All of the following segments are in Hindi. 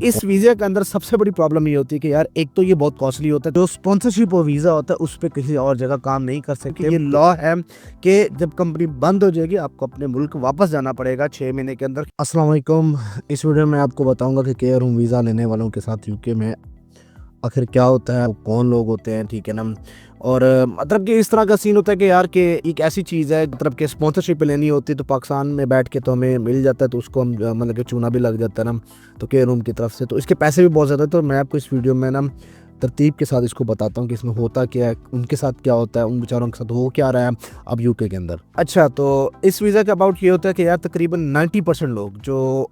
इस वीज़ा के अंदर सबसे बड़ी प्रॉब्लम ये होती है कि यार एक तो ये बहुत कॉस्टली होता है, जो स्पॉन्सरशिप और वीज़ा होता है उस पे किसी और जगह काम नहीं कर सकते। ये लॉ है कि जब कंपनी बंद हो जाएगी आपको अपने मुल्क वापस जाना पड़ेगा 6 महीने के अंदर। अस्सलाम वालेकुम। इस वीडियो में आपको बताऊंगा कि केयर होम वीज़ा लेने वालों के साथ यूके में आखिर क्या होता है, कौन लोग होते हैं, ठीक है ना। और मतलब कि इस तरह का सीन होता है कि यार कि एक ऐसी चीज़ है, मतलब कि स्पॉन्सरशिप लेनी होती है तो पाकिस्तान में बैठ के तो हमें मिल जाता है, तो उसको हम मतलब कि चूना भी लग जाता है ना, तो केयर होम की तरफ से, तो इसके पैसे भी बहुत ज़्यादा है। तो मैं आपको इस वीडियो में ना तरतीब के साथ इसको बताता हूँ कि इसमें होता क्या है, उनके साथ क्या होता है, उन बेचारों के साथ हो क्या रहा है अब यूके के अंदर। अच्छा, तो इस वीज़ा के अबाउट ये होता है कि यार तकरीबन 90% लोग जो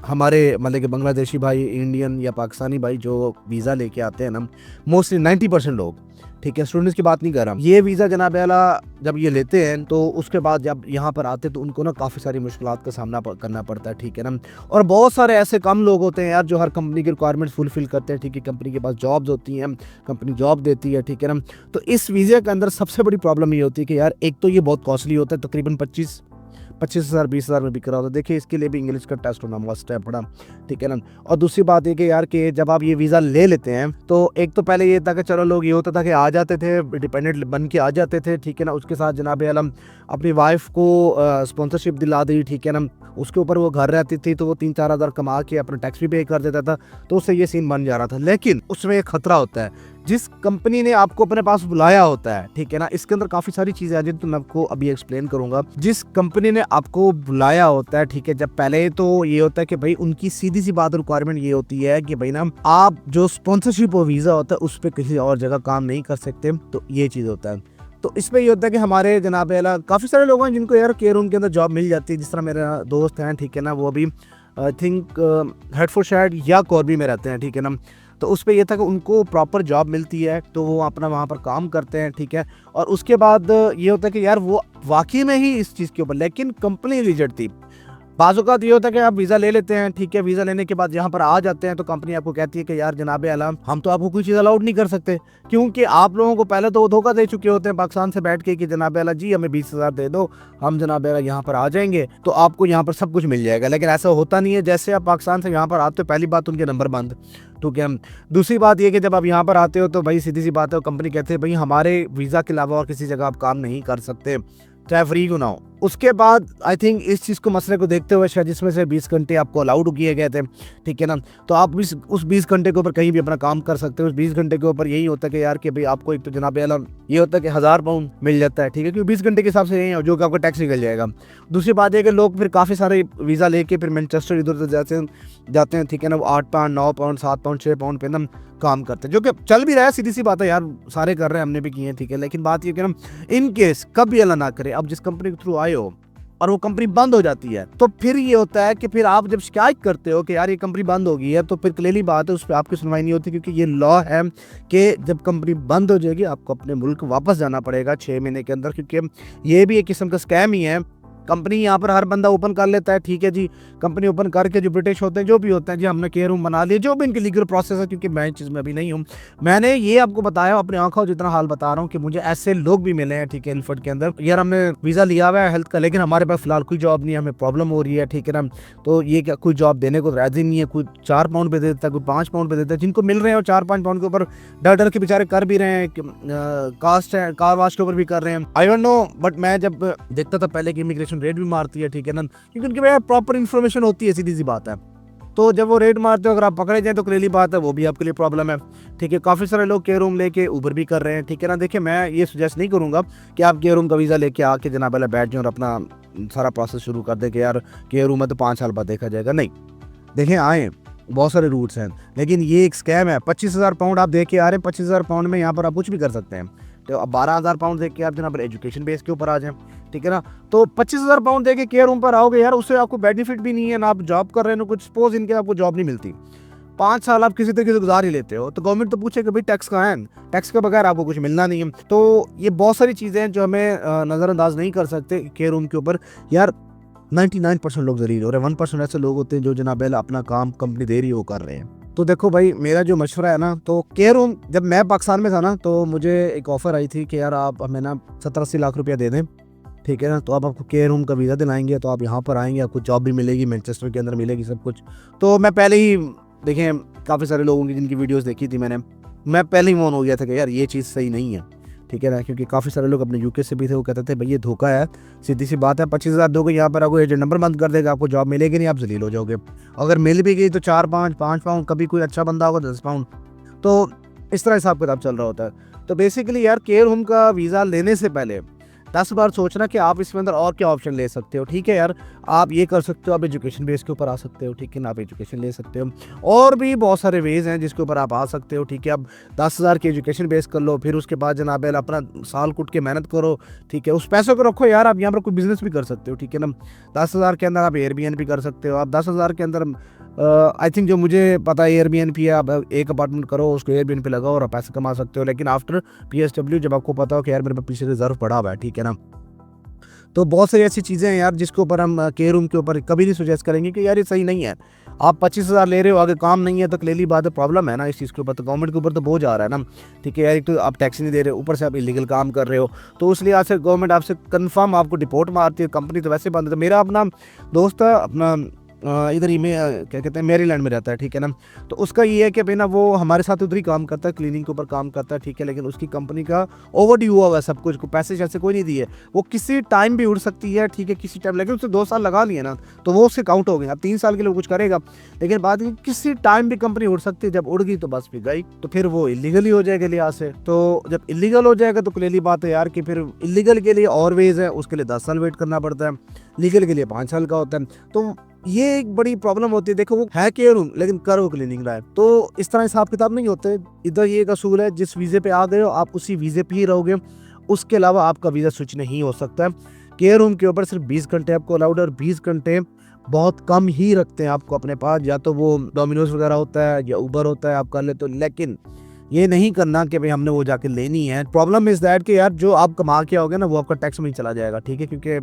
हमारे मतलब कि बांग्लादेशी भाई, इंडियन या पाकिस्तानी भाई जो वीज़ा लेके आते हैं ना, मोस्टली 90% लोग, ठीक है, स्टूडेंट्स की बात नहीं कर रहा, ये वीज़ा जनाब आला जब ये लेते हैं तो उसके बाद जब यहाँ पर आते हैं तो उनको ना काफ़ी सारी मुश्किलात का सामना करना पड़ता है, ठीक है ना। और बहुत सारे ऐसे कम लोग होते हैं यार जो हर कंपनी की रिक्वायरमेंट्स फुलफिल करते हैं, ठीक है, कंपनी के पास जॉब्स होती हैं, कंपनी जॉब देती है, ठीक है ना। तो इस वीज़ा के अंदर सबसे बड़ी प्रॉब्लम ये होती है कि यार एक तो ये बहुत कॉस्टली होता है, तकरीबन 25,000 20,000 में बिक रहा होता है। देखिए इसके लिए भी इंग्लिश का टेस्ट होना मस्ट है बड़ा, ठीक है ना। और दूसरी बात ये कि यार कि जब आप ये वीज़ा ले लेते हैं तो एक तो पहले ये था कि चलो लोग ये होता था कि आ जाते थे, डिपेंडेंट बन के आ जाते थे, ठीक है ना। उसके साथ जनाब आलम अपनी वाइफ को स्पॉन्सरशिप दिला दी, ठीक है ना। उसके ऊपर वो घर रहती थी तो वो 3-4 हज़ार कमा के अपना टैक्स भी पे कर देता था, तो उससे ये सीन बन जा रहा था। लेकिन उसमें एक खतरा होता है, जिस कंपनी ने आपको अपने पास बुलाया होता है, ठीक है ना, इसके अंदर काफ़ी सारी चीज़ें आ जाती हैं तो मैं आपको अभी एक्सप्लेन करूंगा। जिस कंपनी ने आपको बुलाया होता है, ठीक है, जब पहले तो ये होता है कि भाई उनकी सीधी सी बात रिक्वायरमेंट ये होती है कि भाई ना आप जो स्पॉन्सरशिप और वीज़ा होता है उस पर किसी और जगह काम नहीं कर सकते, तो ये चीज़ होता है। तो इसमें ये होता है कि हमारे जनाब आला काफ़ी सारे लोग हैं जिनको यार केयर होम के अंदर जॉब मिल जाती है, जिस तरह मेरा दोस्त हैं, ठीक है ना, वो अभी आई थिंक हेडफोर्डशायर या कॉर्बी में रहते हैं, ठीक है ना। तो उस पे ये था कि उनको प्रॉपर जॉब मिलती है तो वो अपना वहाँ पर काम करते हैं, ठीक है। और उसके बाद ये होता है कि यार वो वाकई में ही इस चीज़ के ऊपर, लेकिन कंपनी रिजेक्ट थी। बाज़ औक़ात ये होता है कि आप वीज़ा ले लेते हैं, ठीक है, वीज़ा लेने के बाद यहाँ पर आ जाते हैं तो कंपनी आपको कहती है कि यार जनाब आला हम तो आपको कोई चीज़ अलाउड नहीं कर सकते, क्योंकि आप लोगों को पहले तो वो धोखा दे चुके होते हैं पाकिस्तान से बैठ के कि जनाब आला जी हमें 20,000 दे दो, हम जनाब आला यहाँ पर आ जाएंगे तो आपको यहाँ पर सब कुछ मिल जाएगा। लेकिन ऐसा होता नहीं है। जैसे आप पाकिस्तान से यहाँ पर आते हो पहली बात उनके नंबर बंद, ठीक है। दूसरी बात ये कि जब आप यहाँ पर आते हो तो भाई सीधी सी बात है, कंपनी कहते हैं भाई हमारे वीज़ा के अलावा और किसी जगह आप काम नहीं कर सकते, चाहे फ्री क्यों ना हो। उसके बाद आई थिंक इस चीज़ को मसले को देखते हुए शायद जिसमें से 20 घंटे आपको अलाउड किए गए थे, ठीक है ना, तो आप उस 20 घंटे के ऊपर कहीं भी अपना काम कर सकते हो। उस 20 घंटे के ऊपर यही होता है कि यार कि भाई आपको एक तो जनाब आला ये होता है कि 1000 पाउंड मिल जाता है, ठीक है, क्योंकि 20 घंटे के हिसाब से यही है जो कि आपका टैक्स निकल जाएगा। दूसरी बात है कि लोग फिर काफ़ी सारे वीज़ा लेके फिर मैनचेस्टर इधर उधर जाते हैं, ठीक है ना, वो 8 पाउंड 9 पाउंड 7 पाउंड 6 पाउंड पे ना काम करते हैं, जो कि चल भी रहा है, सीधी सी बात है यार, सारे कर रहे हैं, हमने भी किए हैं, ठीक है। लेकिन बात ये कि ना इन केस कभी अल्लाह ना करे अब जिस कंपनी के थ्रू आए हो और वो कंपनी बंद हो जाती है तो फिर ये होता है कि फिर आप जब शिकायत करते हो कि यार ये कंपनी बंद हो गई है, तो फिर क्लियरली बात है उस पर आपकी सुनवाई नहीं होती, क्योंकि ये लॉ है कि जब कंपनी बंद हो जाएगी आपको अपने मुल्क वापस जाना पड़ेगा 6 महीने के अंदर, क्योंकि ये भी एक किस्म का स्कैम ही है। कंपनी यहाँ पर हर बंदा ओपन कर लेता है, ठीक है जी, कंपनी ओपन करके जो ब्रिटिश होते हैं जो भी होते हैं जी, हमने केयर होम बना लिया, जो भी इनकी लीगल प्रोसेस है, क्योंकि मैं इस चीज़ में अभी नहीं हूँ। मैंने ये आपको बताया अपनी आंखों जितना हाल बता रहा हूँ कि मुझे ऐसे लोग भी मिले हैं, ठीक है, इल्फर्ड के अंदर, यार हमने वीज़ा लिया हुआ है हेल्थ का, लेकिन हमारे पास फिलहाल कोई जॉब नहीं है, हमें प्रॉब्लम हो रही है, ठीक है ना, तो ये क्या कोई जॉब देने को राजी नहीं है, कोई 4 पाउंड पे देता है, कोई 5 पाउंड पे देता है, जिनको मिल रहे हैं और 4-5 पाउंड के ऊपर डर डर के बेचारे कर भी रहे हैं, कास्ट है कार वाश के ऊपर भी कर रहे हैं, आई डोंट नो। बट मैं जब देखता था पहले कि इमिग्रेशन रेड भी मारती है, ठीक है ना, क्योंकि उनके पास प्रॉपर इन्फॉर्मेशन होती है, सीधी सी बात है। तो जब वो रेड मारते हो अगर आप पकड़े जाए तो क्लियरली बात है वो भी आपके लिए प्रॉब्लम है, ठीक है। काफ़ी सारे लोग केयर होम लेके ऊबर भी कर रहे हैं, ठीक है ना। देखिए मैं ये सजेस्ट नहीं करूँगा कि आप केयर होम का वीज़ा लेके आके जनाब वाला बैठ जाए और अपना सारा प्रोसेस शुरू कर दे कि यार केयर होम है तो 5 साल बाद देखा जाएगा, नहीं। देखें आए बहुत सारे रूट्स हैं, लेकिन ये एक स्कैम है। 25,000 पाउंड आप दे के आ रहे हैं, 25,000 पाउंड में यहाँ पर आप कुछ भी कर सकते हैं, तो अब 12,000 पाउंड दे के आप जनाब एजुकेशन बेस के ऊपर आ जाएं, ठीक है ना। तो 25,000 पाउंड दे के केयर होम पर आओगे यार, उससे आपको बेनिफिट भी नहीं है ना, आप जॉब कर रहे हो कुछ, सपोज इनके आपको जॉब नहीं मिलती, 5 साल आप किसी तरीके से गुजार ही लेते हो, तो गवर्नमेंट तो पूछे कि भाई टैक्स कहाँ है, टैक्स के बगैर आपको कुछ मिलना नहीं है। तो ये बहुत सारी चीज़ें हैं जो हमें नज़रअंदाज नहीं कर सकते केयर होम के ऊपर। यार 99% लोग जलील हो रहे हैं, 1% ऐसे लोग होते हैं जो जनाब अपना काम कंपनी दे रही है वो कर रहे हैं। तो देखो भाई मेरा जो मशवरा है ना, तो केयर होम जब मैं पाकिस्तान में था ना तो मुझे एक ऑफ़र आई थी कि यार आप हमें ना 70-80 लाख रुपया दे दें, ठीक है ना, तो अब आपको केयर होम का वीज़ा दिलाएंगे, तो आप यहाँ पर आएंगे, आपको जॉब भी मिलेगी, मैनचेस्टर के अंदर मिलेगी सब कुछ। तो मैं पहले ही देखिए काफ़ी सारे लोगों की जिनकी वीडियोस देखी थी मैंने, मैं पहले ही वार्न हो गया था कि यार ये चीज़ सही नहीं है, ठीक है ना, क्योंकि काफ़ी सारे लोग अपने यूके से भी थे, वो कहते थे भाई ये धोखा है, सीधी सी बात है, 25,000 दोगे यहाँ पर आपको एजेंट नंबर बंद कर देगा, आपको जॉब मिलेगी नहीं, आप जलील हो जाओगे। अगर मिल भी गई तो 4-5 पाउंड, कभी कोई अच्छा बंदा होगा 10 पाउंड, तो इस तरह हिसाब किताब चल रहा होता है। तो बेसिकली यार केयर होम का वीज़ा लेने से पहले 10 बार सोचना कि आप इसमें अंदर और क्या ऑप्शन ले सकते हो, ठीक है यार। आप ये कर सकते हो, आप एजुकेशन बेस के ऊपर आ सकते हो, ठीक है ना, आप एजुकेशन ले सकते हो, और भी बहुत सारे वेज हैं जिसके ऊपर आप आ सकते हो, ठीक है। आप 10,000 की एजुकेशन बेस कर लो, फिर उसके बाद जनाब अपना साल कुट के मेहनत करो, ठीक है, उस पैसों को रखो यार, आप यहाँ पर कोई बिजनेस भी कर सकते हो, ठीक है ना। 10,000 के अंदर आप एयरबीएन भी कर सकते हो, आप 10,000 के अंदर आई थिंक जो मुझे पता है एयरबीएन पे आप एक अपार्टमेंट करो, उसको एयरबीएन पे लगाओ और आप पैसे कमा सकते हो, लेकिन आफ्टर PSW जब आपको पता हो कि यार मेरे पास पीछे रिजर्व पड़ा हुआ है, ठीक है ना। तो बहुत सारी ऐसी चीज़ें हैं यार जिसके ऊपर हम केयर रूम के ऊपर कभी नहीं सुजेस्ट करेंगे कि यार ये सही नहीं है। आप 25,000 ले रहे हो, आगे काम नहीं है, तो क्लियरली बात है प्रॉब्लम है ना इस चीज़ के ऊपर, तो गवर्नमेंट के ऊपर तो बोझ आ रहा है ना, ठीक है यार। एक तो आप टैक्स नहीं दे रहे हो, ऊपर से आप इलीगल काम कर रहे हो, तो इसलिए आज से गवर्नमेंट आपसे कंफर्म आपको डिपोर्ट मारती है, कंपनी तो वैसे बंद है। तो मेरा अपना दोस्त है, अपना इधर ही में क्या कहते हैं मैरीलैंड में रहता है, ठीक है ना। तो उसका ये है कि भाई ना वो हमारे साथ उधर ही काम करता है, क्लीनिंग के ऊपर काम करता है, ठीक है, लेकिन उसकी कंपनी का ओवरड्यू हुआ हुआ है सब कुछ, पैसे जैसे कोई नहीं दिए, वो किसी टाइम भी उड़ सकती है, ठीक है, किसी टाइम, लेकिन उसने 2 साल लगा लिए ना, तो वो उसके काउंट हो गए। अब 3 साल के लिए कुछ करेगा, लेकिन बात ये किसी टाइम भी कंपनी उड़ सकती है, जब उड़ गई तो बस फिर गई, तो फिर वो इलीगल ही हो जाएगा लिहाज से। तो जब इलीगल हो जाएगा तो क्लियरली बात है यार कि फिर इलीगल के लिए और वेज है, उसके लिए 10 साल वेट करना पड़ता है, लीगल के लिए 5 साल का होता है। तो ये एक बड़ी प्रॉब्लम होती है। देखो वो है केयर रूम लेकिन कर वो क्लीनिंग रहा है, तो इस तरह हिसाब किताब नहीं होते। इधर ये एक असूल है, जिस वीज़े पे आ गए हो आप उसी वीज़े पे ही रहोगे, उसके अलावा आपका वीज़ा स्विच नहीं हो सकता है। केयर रूम के ऊपर सिर्फ 20 घंटे आपको अलाउड है, और 20 घंटे बहुत कम ही रखते हैं आपको अपने पास, या तो वो डोमिनोज वगैरह होता है या उबर होता है, आप कर लेते हो, लेकिन ये नहीं करना कि भाई हमने वो जाके लेनी है। प्रॉब्लम इज दैट कि यार जो आप कमा के आओगे ना वो आपका टैक्स में ही चला जाएगा, ठीक है, क्योंकि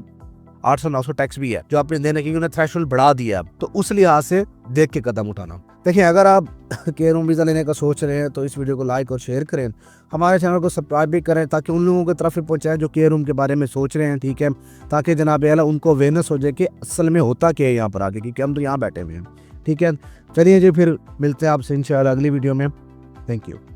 800-900 टैक्स भी है जो आपने देने की, उन्हें थ्रेशोल्ड बढ़ा दिया, तो उस लिहाज से देख के कदम उठाना। देखिए अगर आप केयर होम वीज़ा लेने का सोच रहे हैं तो इस वीडियो को लाइक और शेयर करें, हमारे चैनल को सब्सक्राइब भी करें, ताकि उन लोगों की तरफ भी पहुंचाएं जो केयर रूम के बारे में सोच रहे हैं, ठीक है, ताकि जनाब आला उनको अवेयरनेस हो जाए कि असल में होता क्या है यहाँ पर आगे, क्योंकि हम तो यहाँ बैठे हुए हैं, ठीक है। चलिए जी, फिर मिलते हैं आपसे इंशाल्लाह अगली वीडियो में। Thank you.